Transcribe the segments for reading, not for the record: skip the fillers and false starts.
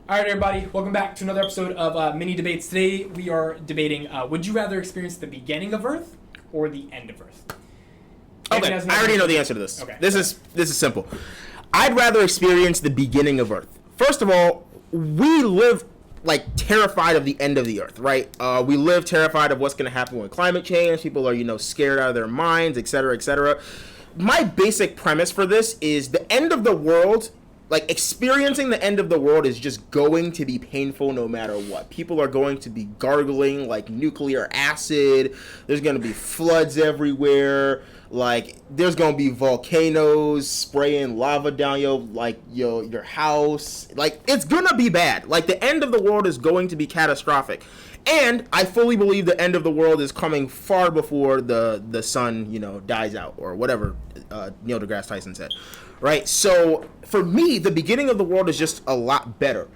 All right, everybody, welcome back to another episode of Mini Debates. Today we are debating, would you rather experience the beginning of Earth or the end of Earth? Okay, I already know the answer to this. Okay. This is simple. I'd rather experience the beginning of Earth. First of all, we live terrified of the end of the Earth, right? We live terrified of what's going to happen with climate change. People are, scared out of their minds, etc., etc. My basic premise for this is the end of the world. Experiencing the end of the world is just going to be painful no matter what. People are going to be gargling like nuclear acid. There's going to be floods everywhere. There's going to be volcanoes spraying lava down your house. It's going to be bad. The end of the world is going to be catastrophic. And I fully believe the end of the world is coming far before the sun, dies out or whatever Neil deGrasse Tyson said. Right? So, for me, the beginning of the world is just a lot better.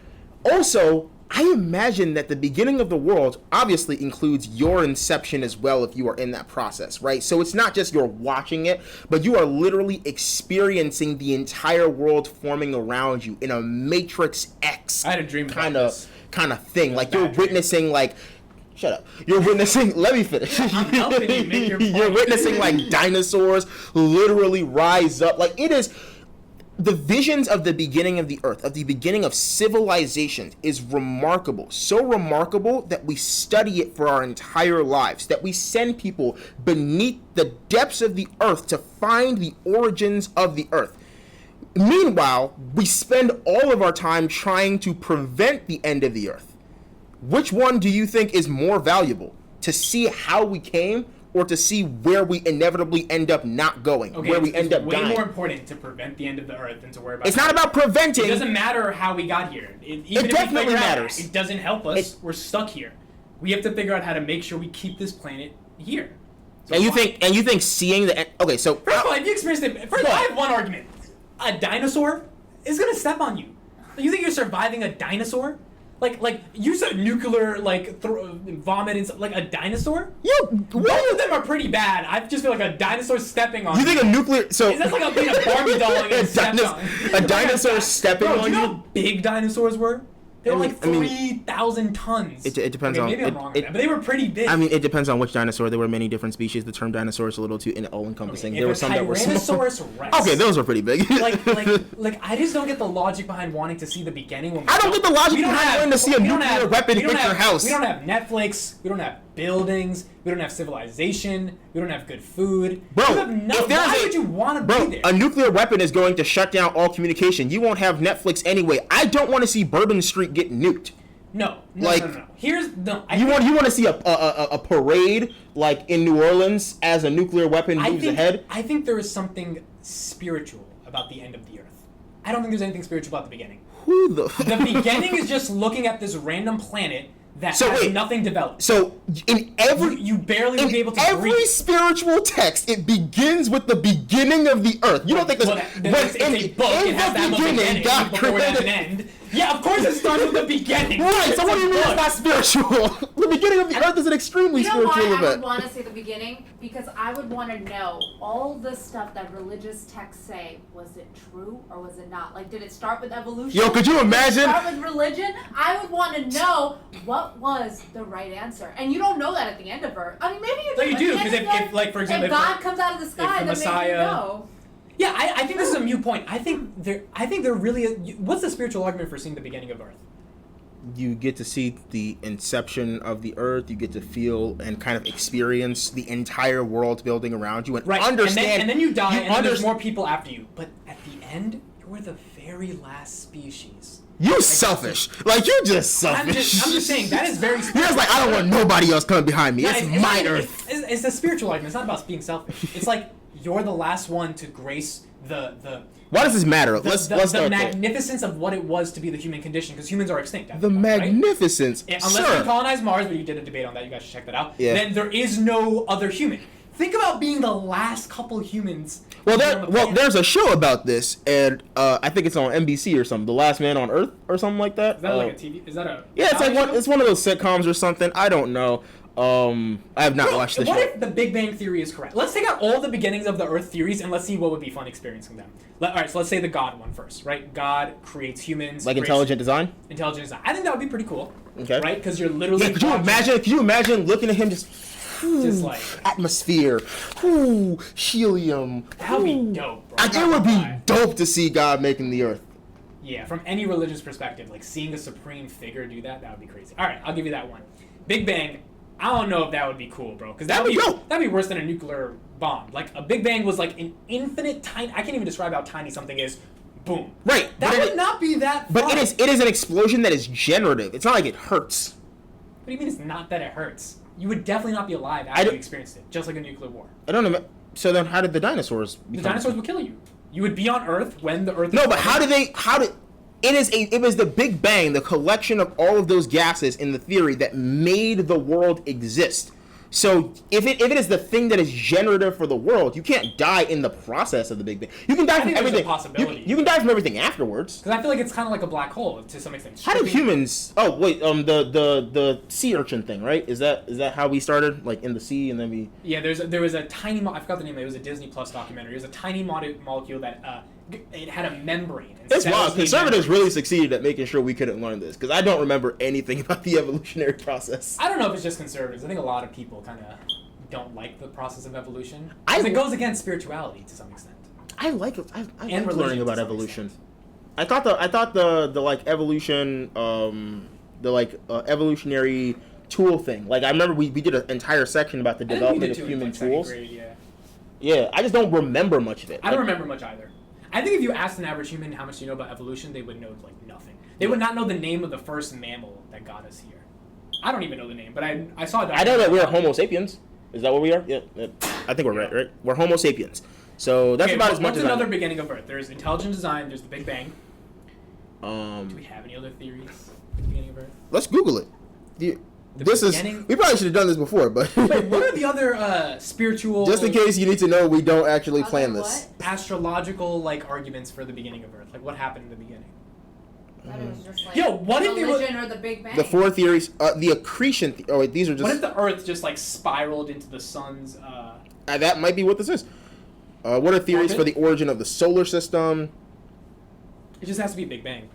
Also, I imagine that the beginning of the world obviously includes your inception as well if you are in that process, right? So it's not just you're watching it, but you are literally experiencing the entire world forming around you in a Matrix X I had a dream kind of thing. You're witnessing Shut up. You're witnessing, let me finish. I'm helping you make your point. You're witnessing dinosaurs literally rise up. It is the visions of the beginning of the Earth, of the beginning of civilization is remarkable. So remarkable that we study it for our entire lives, that we send people beneath the depths of the Earth to find the origins of the Earth. Meanwhile, we spend all of our time trying to prevent the end of the Earth. Which one do you think is more valuable? To see how we came or to see where we inevitably end up not going, where we end up dying? It's way more important to prevent the end of the Earth than to worry about It's not about preventing. It doesn't matter how we got here. It definitely matters. It doesn't help us. We're stuck here. We have to figure out how to make sure we keep this planet here. So and you think seeing the end... Okay, so... First of all, if you experience it... First of all, I have one argument. A dinosaur is going to step on you. You think you're surviving a dinosaur? You said nuclear, vomit and stuff. A dinosaur? Yeah. Both of them are pretty bad. I just feel like a dinosaur stepping on you. You think a nuclear... So... That's like being a Barbie doll and getting stepped on. A dinosaur stepping on you? Do you know how big dinosaurs were? They were 3,000 tons. It depends on... Maybe I'm wrong on that, but they were pretty big. I mean, it depends on which dinosaur. There were many different species. The term dinosaur is a little too all-encompassing. Okay, there were some that were small. Rex. Okay, those were pretty big. I just don't get the logic behind wanting to see the beginning. When I don't get the logic behind wanting to see a nuclear weapon hit your house. We don't have Netflix. We don't have buildings. We don't have civilization. We don't have good food. Bro, why would you want to be there? A nuclear weapon is going to shut down all communication. You won't have Netflix anyway. I don't want to see Bourbon Street get nuked. No. Here's the. You want to see a parade in New Orleans as a nuclear weapon moves ahead? I think there is something spiritual about the end of the Earth. I don't think there's anything spiritual about the beginning. The beginning is just looking at this random planet that has nothing developed. So in every you barely would be able to every breathe. Spiritual text, it begins with the beginning of the Earth. You don't think it's a book. It has to have a beginning before it has an end. Yeah, of course it starts with the beginning. Right, so what do you mean it's not spiritual? The beginning of the Earth is an extremely spiritual event. You know why I would want to say the beginning? Because I would want to know all the stuff that religious texts say. Was it true or was it not? Did it start with evolution? Yo, could you imagine? Did it start with religion? I would want to know what was the right answer. And you don't know that at the end of Earth. I mean, maybe you do, because if for example, if God comes out of the sky, then maybe you know. Yeah, I think this is a mute point. I think there really is. What's the spiritual argument for seeing the beginning of Earth? You get to see the inception of the Earth. You get to feel and kind of experience the entire world building around you and understand. And then you die, and then there's more people after you. But at the end, you're the very last species. You selfish. You're just selfish. I'm just saying, that is very spiritual. You're just I don't want nobody else coming behind me. It's my Earth. It's a spiritual argument. It's not about being selfish. It's you're the last one to grace the why does this matter? Let's the magnificence of what it was to be the human condition, because humans are extinct. The magnificence. Right? Unless we colonize Mars, but you did a debate on that. You guys should check that out. Yeah. Then there is no other human. Think about being the last couple humans. There's a show about this, and I think it's on NBC or something. The Last Man on Earth or something like that. Is that a TV? Is that a? Yeah, it's one of those sitcoms or something. I don't know. I have not watched the show. What if the Big Bang Theory is correct? Let's take out all the beginnings of the Earth theories and let's see what would be fun experiencing them. Alright, so let's say the God one first, right? God creates humans. Like intelligent design? Intelligent design. I think that would be pretty cool. Okay. Right? Because you're literally... Yeah, could you imagine looking at him just like... Atmosphere. Ooh, helium. That would be dope, bro. It would be dope to see God making the Earth. Yeah, from any religious perspective, like seeing a supreme figure do that, that would be crazy. Alright, I'll give you that one. Big Bang... I don't know if that would be cool, bro. Because that'd be worse than a nuclear bomb. Like, a Big Bang was like an infinite tiny... I can't even describe how tiny something is. Boom. Right. That would not be that fun. But it is an explosion that is generative. It's not like it hurts. What do you mean it's not that it hurts? You would definitely not be alive after you experienced it. Just like a nuclear war. I don't know. So then how did the dinosaurs become? The dinosaurs would kill you. You would be on Earth when the Earth... No, but it was the Big Bang, the collection of all of those gases in the theory that made the world exist. So if it is the thing that is generative for the world, you can't die in the process of the Big Bang. You can die from everything. Possibility. You can die from everything afterwards. Because I feel like it's kind of like a black hole to some extent. How do humans? Oh wait, the sea urchin thing, right? Is that how we started? Like in the sea, and then we. Yeah, there was a tiny. I forgot the name. It was a Disney Plus documentary. It was a tiny molecule that it had a membrane. It's wild. Conservatives really succeeded at making sure we couldn't learn this because I don't remember anything about the evolutionary process. I don't know if it's just conservatives. I think a lot of people kind of don't like the process of evolution. Because it goes against spirituality to some extent. I like learning about evolution. Extent. I thought the like evolution, evolutionary tool thing. Like I remember we did an entire section about the development of human tools. Grade, yeah, I just don't remember much of it. I don't remember much either. I think if you asked an average human how much do you know about evolution, they would know like nothing. They would not know the name of the first mammal that got us here. I don't even know the name, but I saw. I know that we're Homo sapiens. Is that what we are? Yeah, I think we're right. We're Homo sapiens. So that's about as much as. What's another beginning of Earth? There's intelligent design. There's the Big Bang. Do we have any other theories for the beginning of Earth? Let's Google it. We probably should have done this before, but wait, what are the other spiritual? Just in case you need to know, we don't actually plan this. Astrological arguments for the beginning of Earth. Like what happened in the beginning? It was just like what if religion or the Big Bang? The four theories, the accretion. These are just. What if the Earth just spiraled into the sun's? That might be what this is. What are theories for the origin of the solar system? It just has to be Big Bang.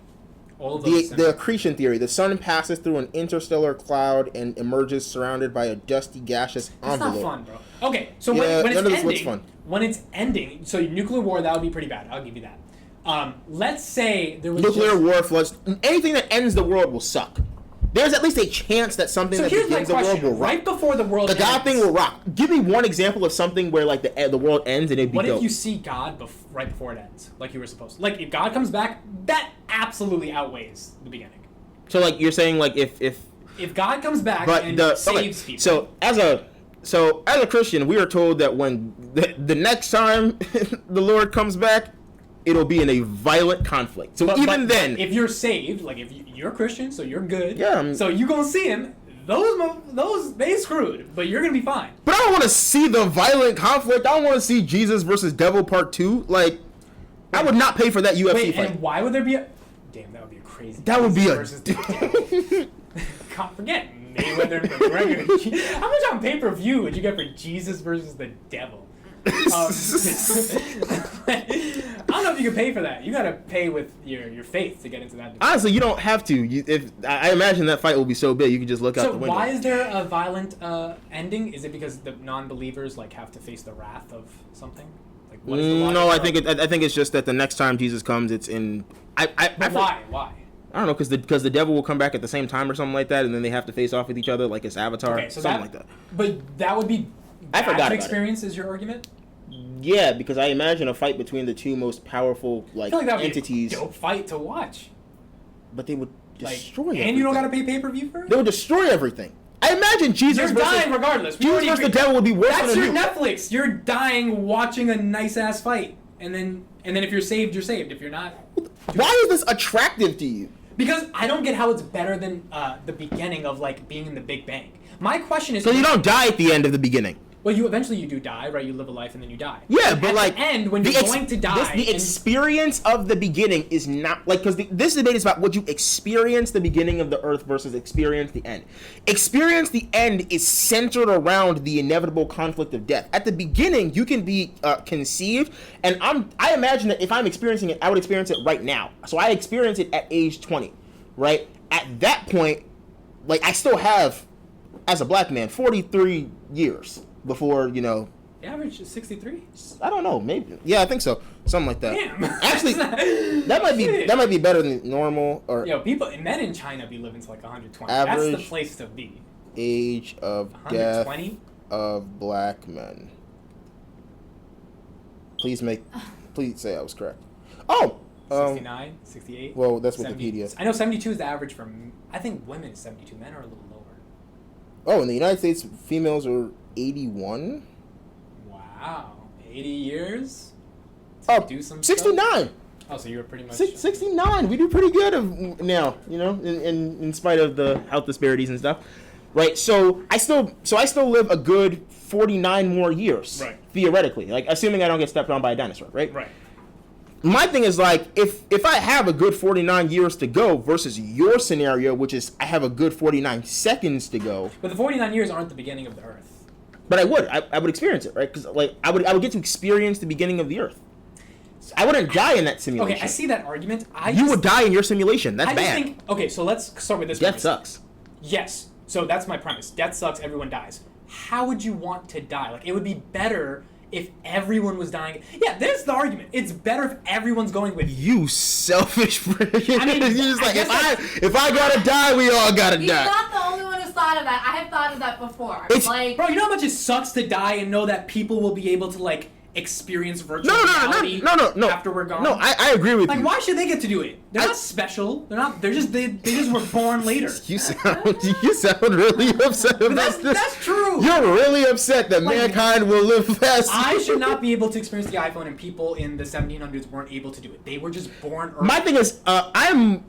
All of those. The accretion theory: the sun passes through an interstellar cloud and emerges surrounded by a dusty gaseous envelope. That's not fun, bro. Okay, so when it's ending, so nuclear war, that would be pretty bad. I'll give you that. Let's say there was nuclear war, floods. Anything that ends the world will suck. There's at least a chance that something that begins the world will rock. Right before the world ends. God thing will rock. Give me one example of something where the world ends and it'd be dope. What if you see God right before it ends, like you were supposed to? Like if God comes back, that absolutely outweighs the beginning. So you're saying if God comes back saves people. So as a Christian, we are told that when the next time the Lord comes back, it'll be in a violent conflict. So then, if you're saved, like if you're a Christian, so you're good. Yeah. So you gonna see him. Those they screwed, but you're gonna be fine. But I don't want to see the violent conflict. I don't want to see Jesus versus Devil Part 2. Like, I would not pay for that UFC fight. And why would there be a? Damn, that would be a crazy. That would be a. Versus the devil. God, forget Mayweather and McGregor. How much on pay-per-view would you get for Jesus versus the devil? I don't know if you can pay for that. You gotta pay with your faith to get into that debate. Honestly, you don't have to. I imagine that fight will be so big, you can just look out the window. So why is there a violent ending? Is it because the non-believers have to face the wrath of something? Like what is the logic? No, I think it's just that the next time Jesus comes, it's in. Why? I don't know, because the devil will come back at the same time or something like that, and then they have to face off with each other like it's Avatar, something like that. But that would be. I forgot experience is your argument. Yeah, because I imagine a fight between the two most powerful I feel like that would entities. Be a dope fight to watch. But they would destroy everything. And you don't gotta pay pay-per-view for it? They would destroy everything. I imagine Jesus You're dying regardless. Jesus versus the devil would be worse than That's your Netflix. You're dying watching a nice ass fight. And then if you're saved, you're saved. If you're not, why is this attractive to you? Because I don't get how it's better than the beginning of being in the Big Bang. My question is, so you don't die at the end of the beginning. Well, you eventually do die, right? You live a life and then you die. Yeah, and but at like the end, when you're going to die, the experience of the beginning is not like, because this debate is about what you experience the beginning of the earth versus experience the end. Experience the end is centered around the inevitable conflict of death. At the beginning, you can be conceived, and I imagine that if I'm experiencing it, I would experience it right now. So I experience it at age 20, right? At that point, like I still have, as a black man, 43 years. Before, you know, the average is 63. I don't know, maybe. Yeah, I think so, something like that. Damn. Actually, that might be better than normal. Or Men in China be living to like 120. Average That's the place to be. Age of 120? death of black men. Please say I was correct. Oh, 69, 68. Well, that's 70. Wikipedia. I know 72 is the average for. I think women is 72. Men are a little lower. Oh, in the United States, females are 81. Wow, 80 years. Oh, 69. Oh, so you were pretty much 69. We do pretty good now, you know, in spite of the health disparities and stuff, right? So I still live a good 49 more years, right? Theoretically, like assuming I don't get stepped on by a dinosaur, right? Right. My thing is like if I have a good 49 years to go versus your scenario, which is I have a good 49 seconds to go. But the 49 years aren't the beginning of the Earth. But I would experience it, right? Because like I would get to experience the beginning of the Earth. I wouldn't die in that simulation. Okay, I see that argument. You would die in your simulation. That's bad. Think, okay, so let's start with this. Death sucks. Yes. So that's my premise. Death sucks. Everyone dies. How would you want to die? Like, it would be better if everyone was dying. Yeah, there's the argument. It's better if everyone's going with you selfish prick. I mean, you're just like, if I gotta die, we all gotta die. He's not the only one who's thought of that. I have thought of that before. It's, like, bro, you know how much it sucks to die and know that people will be able to like experience virtual reality no. after we're gone? No, I agree with you. Like, why should they get to do it? They're not special. They're not. They just were born later. You sound really upset about this. That's true. You're really upset that mankind will live fast. I should not be able to experience the iPhone, and people in the 1700s weren't able to do it. They were just born early. My thing is, I'm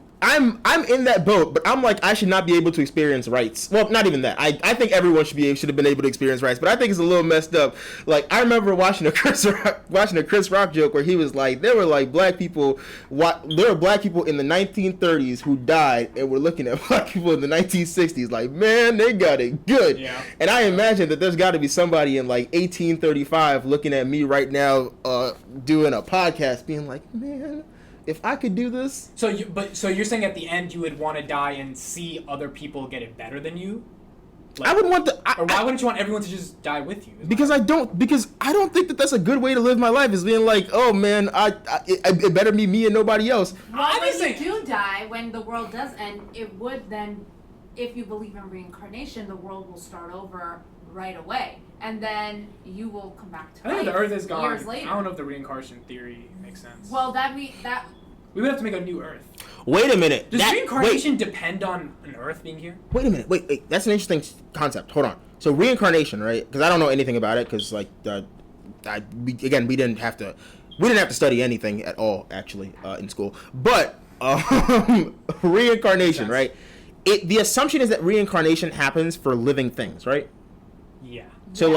in that boat, but I'm like, I should not be able to experience rights. Well, not even that. I think everyone should have been able to experience rights, but I think it's a little messed up. Like, I remember watching a Chris Rock joke where he was like, there were black people in the 1930s who died, and we're looking at black people in the 1960s like, man, they got it good. Yeah. And I imagine that there's got to be somebody in like 1835 looking at me right now doing a podcast being like, man, if I could do this. So you're saying at the end you would want to die and see other people get it better than you? Like, I would want or why wouldn't you want everyone to just die with you? Because I don't think that that's a good way to live my life. Is being like, oh man, it better be me and nobody else. Well, when you do die, when the world does end, it would then, if you believe in reincarnation, the world will start over right away, and then you will come back to life. I think the Earth is gone. Years later. I don't know if the reincarnation theory makes sense. Well, we would have to make a new Earth. Wait a minute. Does reincarnation depend on an Earth being here? Wait a minute. Wait. That's an interesting concept. Hold on. So reincarnation, right? Because I don't know anything about it. Because we didn't have to study anything at all actually in school. But reincarnation, right? The assumption is that reincarnation happens for living things, right? Yeah. So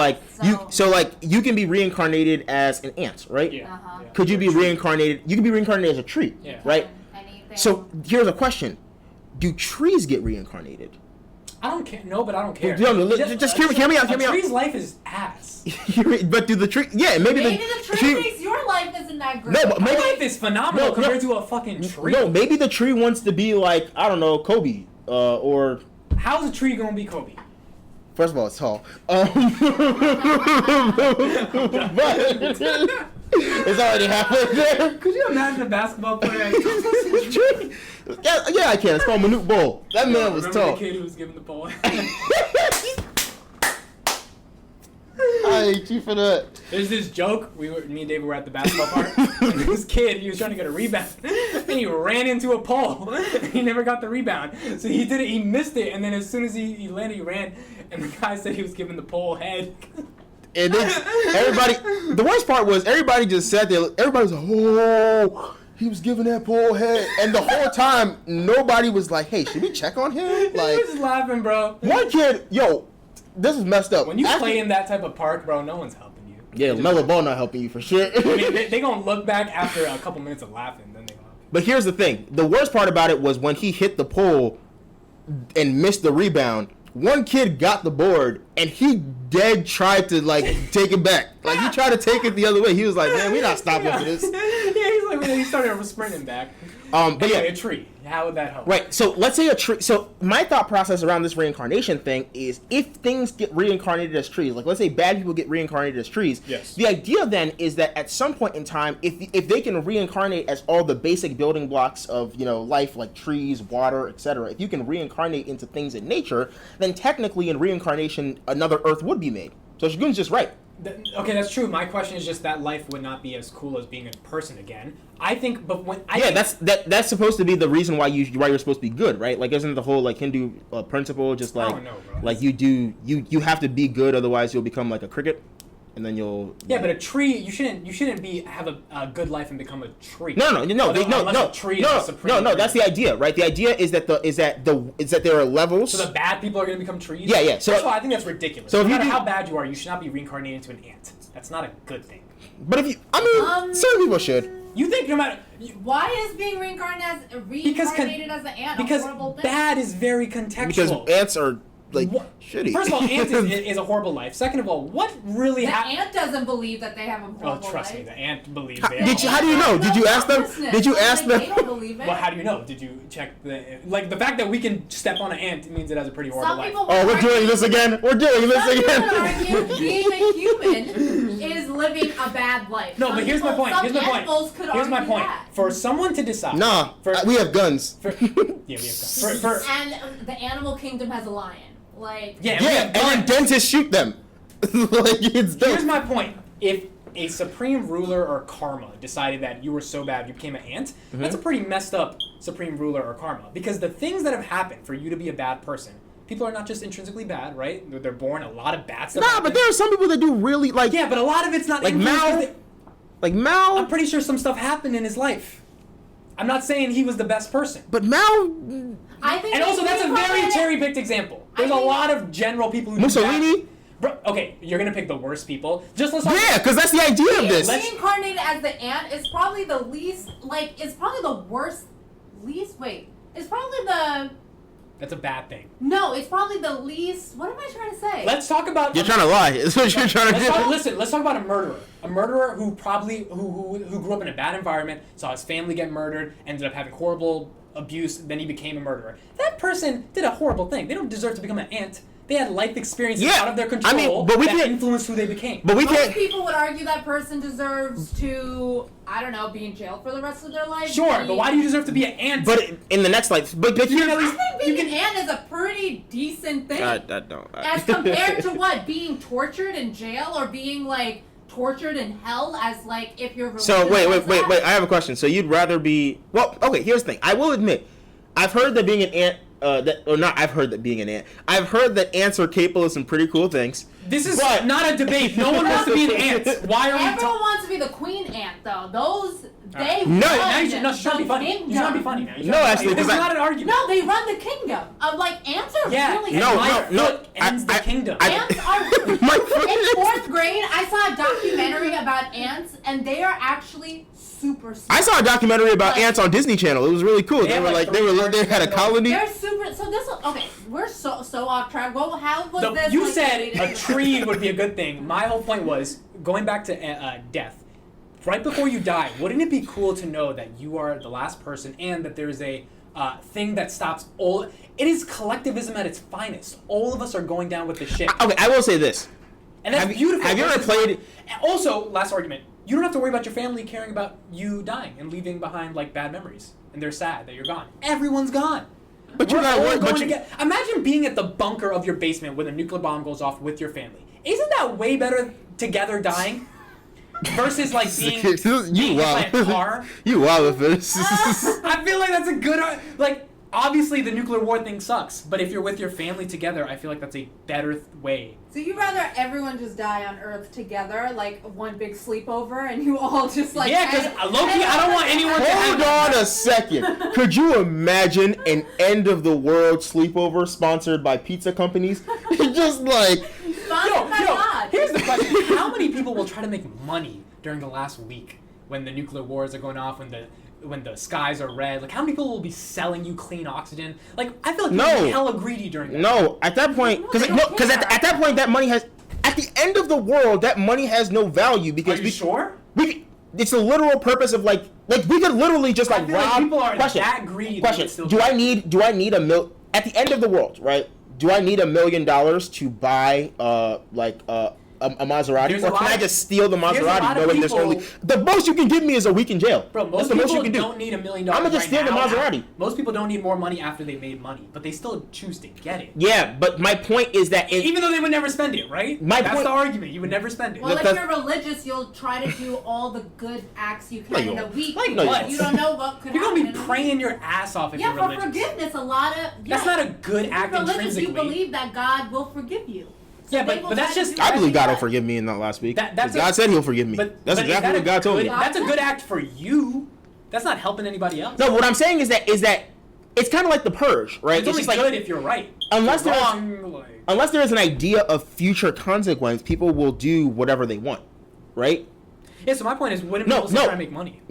you can be reincarnated as an ant, right? Yeah. Uh-huh. Could you be reincarnated? You can be reincarnated as a tree, right? Anything. So here's a question: do trees get reincarnated? I don't care. No, but I don't care. Just hear me out. A tree's life is ass. But do the tree? Yeah, maybe the tree thinks your life isn't that great. No, but maybe my life is phenomenal compared to a fucking tree. No, maybe the tree wants to be like, I don't know, Kobe, or. How's a tree gonna be Kobe? First of all, it's tall. But it's already happened there. Could you imagine a basketball player? Yeah, I can. It's called Manute Bol. That man was tall. The kid who was given the ball. I hate you for that. There's this joke. Me and David were at the basketball park. And this kid, he was trying to get a rebound, and he ran into a pole. He never got the rebound, so he did it. He missed it, and then as soon as he landed, he ran. And the guy said he was giving the pole head. And then everybody. The worst part was everybody just sat there. Everybody was like, "Oh, he was giving that pole head," and the whole time nobody was like, "Hey, should we check on him?" Like, he was just laughing, bro. One kid, this is messed up. When you play in that type of park, bro, no one's helping you. Yeah, Mellow Ball not helping you for sure. I mean, they gonna look back after a couple minutes of laughing, then they gonna. But here's the thing: the worst part about it was when he hit the pole and missed the rebound. One kid got the board and he dead tried to like take it back. Like he tried to take it the other way. He was like, "Man, we're not stopping for this." Yeah, he started sprinting back. But anyway, yeah, a tree. How would that help? right. So let's say a tree. So my thought process around this reincarnation thing is, if things get reincarnated as trees, like let's say bad people get reincarnated as trees. Yes. The idea then is that at some point in time, if they can reincarnate as all the basic building blocks of life, like trees, water, etc. If you can reincarnate into things in nature, then technically in reincarnation another Earth would be made. So Shagun's just right. Okay, that's true. My question is just that life would not be as cool as being a person again. I think, but when I that's supposed to be the reason why you're supposed to be good, right? Like, isn't the whole like Hindu principle just like I don't know, bro. like you have to be good, otherwise you'll become like a cricket, and then you'll but a tree you shouldn't have a good life and become a tree. No. A tree is the supreme No. That's the idea, right? The idea is that there are levels. So the bad people are going to become trees. Yeah. So first of all, I think that's ridiculous. So no if you matter do- how bad you are, you should not be reincarnated into an ant. That's not a good thing. But certain people should. You think no matter Why is being reincarnated as an ant a horrible thing? bad is very contextual. Because ants are like shitty. First of all, ant is a horrible life. Second of all, what really The happened? ant doesn't believe that they have a horrible Oh, trust life. me, the ant believes How, they did you? are. How do you know? Did you ask them? Did you ask They them? don't believe it. Well, how do you know? Did you check the fact that we can step on an ant means it has a pretty horrible Some life. people Oh, we're doing this again. We're doing this Some people again. argue being a human is living a bad life. No, Some but here's my people- point. some Here's my point. animals could Here's my argue point. that. For someone to decide. Nah, For, we have guns. yeah, we have guns. And the animal kingdom has a lion. Like Yeah, we Yeah, have and then guns. dentists shoot them. Like it's dope. Here's my point. If a supreme ruler or karma decided that you were so bad you became an ant, that's a pretty messed up supreme ruler or karma. Because the things that have happened for you to be a bad person, people are not just intrinsically bad, right? They're born a lot of bad stuff. Nah, happens. but there are some people that do really like. Yeah, but a lot of it's not Like influenced 'cause Mao. they- Like Mao. I'm pretty sure some stuff happened in his life. I'm not saying he was the best person. But Mao. I think And also, that's a very reincarnated- cherry-picked example. There's a think- lot of general people who do Mussolini? bad. Bro, okay, you're gonna pick the worst people. Just let's talk Yeah, because that's the idea of this. Reincarnated as the ant is probably the least, it's probably the worst, it's probably the, That's a bad thing. no, it's probably the least, what am I trying to say? Let's talk about. You're trying to lie. That's what you're trying to do. Listen, let's talk about a murderer. A murderer who probably who grew up in a bad environment, saw his family get murdered, ended up having horrible abuse, then he became a murderer. That person did a horrible thing. They don't deserve to become an ant. They had life experiences Yeah, out of their control I mean, but we that can't- influenced who they became. But we Most can't. people would argue that person deserves to, I don't know, be in jail for the rest of their life. Sure, but why do you deserve to be an ant? But in the next life, but You here's. can at I least- think being an ant is a pretty decent thing. I don't. As compared to what? Being tortured in jail or being, tortured in hell as, if you're religious. So wait. as that? I have a question. So you'd rather be? Well, okay. Here's the thing. I will admit, I've heard that being an ant. I've heard that being an ant. I've heard that ants are capable of some pretty cool things. This is But- not a debate. No one wants to be an ant. Why are we Everyone talking? wants to be the queen ant, though. Those, they No, run now She's trying to be the funny. You're kingdom. trying to be funny now. No, actually, this is because not an argument. No, they run the kingdom. Ants are Yeah, really and No, my no, foot ends the kingdom. Ants are. My In foot- 4th grade, I saw a documentary about ants, and they are actually super smart. I saw a documentary about ants on Disney Channel. It was really cool. They They have, were like, like they had a colony. They're super. So this. Okay, we're so off track. How was this? You like, said related? a tree would be a good thing. My whole point was going back to death. Right before you die, wouldn't it be cool to know that you are the last person and that there's a thing that stops all? It is collectivism at its finest. All of us are going down with the ship, Okay, I will say this. and that's have you- beautiful. have you ever This is played- fun. Also, last argument. You don't have to worry about your family caring about you dying and leaving behind bad memories, and they're sad that you're gone. Everyone's gone. But you're We're not all worried. going But you, together. Imagine being at the bunker of your basement when a nuclear bomb goes off with your family. Isn't that way better together dying versus being you hit by wow. a car? You wow with this. I feel like that's a good obviously the nuclear war thing sucks, but if you're with your family together, I feel like that's a better way. So you'd rather everyone just die on Earth together, like one big sleepover, and you all just like... Yeah, because low-key, I don't want anyone to Hold have... on a second. Could you imagine an end of the world sleepover sponsored by pizza companies? Just like... Sponsored by God. Here's the question. How many people will try to make money during the last week when the nuclear wars are going off, when the skies are red? Like, how many people will be selling you clean oxygen? Like, I feel like people are hella greedy during that. No, at that point, because at that point, that money has, at the end of the world, that money has no value because Are you sure? It's the literal purpose of like we could literally just like I feel rob. like people are Question. that greedy. Question. Do I need $1 at the end of the world, right? Do I need $1 million to buy a Maserati, or can I just steal the Maserati knowing there's only the most you can give me is a week in jail? Bro, That's the most you can do. Don't need $1 million. I'm gonna just steal the Maserati. Most people don't need more money after they made money, but they still choose to get it. Yeah, but my point is that even though they would never spend it, right? That's the argument. You would never spend it. Well, if you're religious, you'll try to do all the good acts you can in a week. Like what? You don't know what could happen. You're gonna be praying your ass off if you're religious. Yeah, for forgiveness, a lot of... That's not a good act intrinsically. If you're religious, you believe that God will forgive you. So yeah, but that's just... I believe God will forgive me in that last week. God said he'll forgive me. That's exactly what God told me. That's a good act for you. That's not helping anybody else. No, what I'm saying is that it's kind of like the purge, right? It's only just good if you're right. Unless there is an idea of future consequence, people will do whatever they want, right? Yeah, so my point is, wouldn't people still try to make money?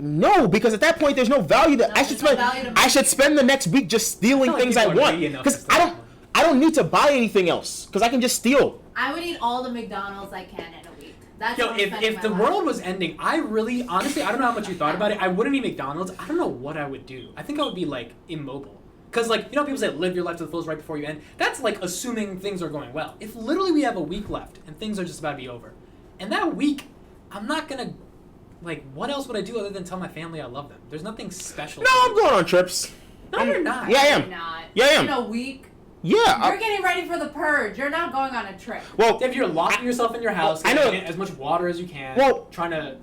No, because at that point there's no value that I should spend the next week just stealing things I want. Because I don't need to buy anything else because I can just steal. I would eat all the McDonald's I can in a week. That's if the world was ending, I really, honestly, I don't know how much you thought about it. I wouldn't eat McDonald's. I don't know what I would do. I think I would be like immobile. Because like, you know, people say live your life to the fullest right before you end. That's like assuming things are going well. If literally we have a week left and things are just about to be over, and that week, I'm not gonna, like, what else would I do other than tell my family I love them? There's nothing special. No, I'm going on trips. No, you're not. Yeah, I am. Yeah, I am. In a week. Yeah. You're getting ready for the purge. You're not going on a trip. Well, if you're locking yourself in your house, getting as much water as you can, trying to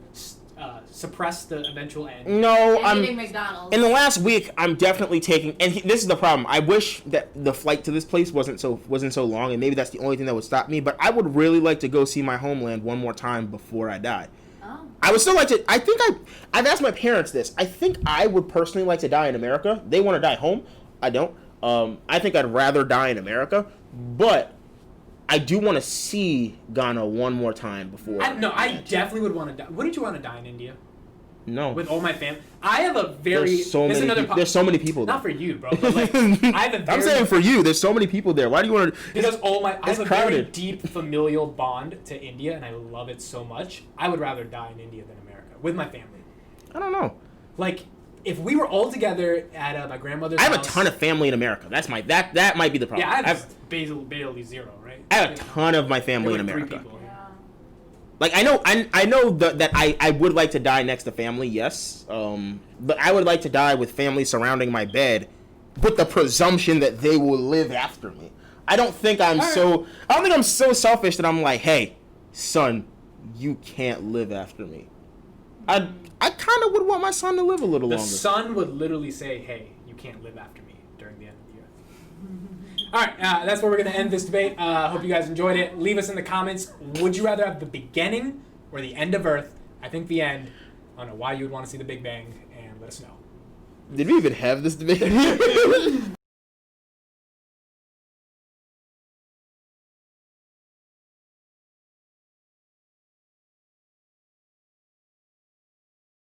suppress the eventual end. No, I'm eating McDonald's. In the last week, I'm definitely taking, and this is the problem. I wish that the flight to this place wasn't so long, and maybe that's the only thing that would stop me. But I would really like to go see my homeland one more time before I die. Oh. I would still like to. I've asked my parents this. I think I would personally like to die in America. They want to die home. I don't. I think I'd rather die in America, but I do want to see Ghana one more time before. I definitely would want to die. Wouldn't you want to die in India? No. With all my family, I have a very. There's so many people there. Not for you, bro. But like, I have a very, I'm saying for you. There's so many people there. Why do you want to? Because I have a very deep familial bond to India, and I love it so much. I would rather die in India than America with my family. I don't know. Like, if we were all together at my grandmother's house... I have a ton of family in America. That might be the problem. Yeah, I have basically zero, right? I have a ton of my family in America. 3 people. Yeah. Like, I know that I would like to die next to family, yes. But I would like to die with family surrounding my bed with the presumption that they will live after me. I don't think I'm so selfish that I'm like, hey, son, you can't live after me. I kind of would want my son to live a little longer. The son would literally say, hey, you can't live after me during the end of the earth. All right, that's where we're going to end this debate. Hope you guys enjoyed it. Leave us in the comments. Would you rather have the beginning or the end of Earth? I think the end. I don't know why you would want to see the Big Bang, and let us know. Did we even have this debate?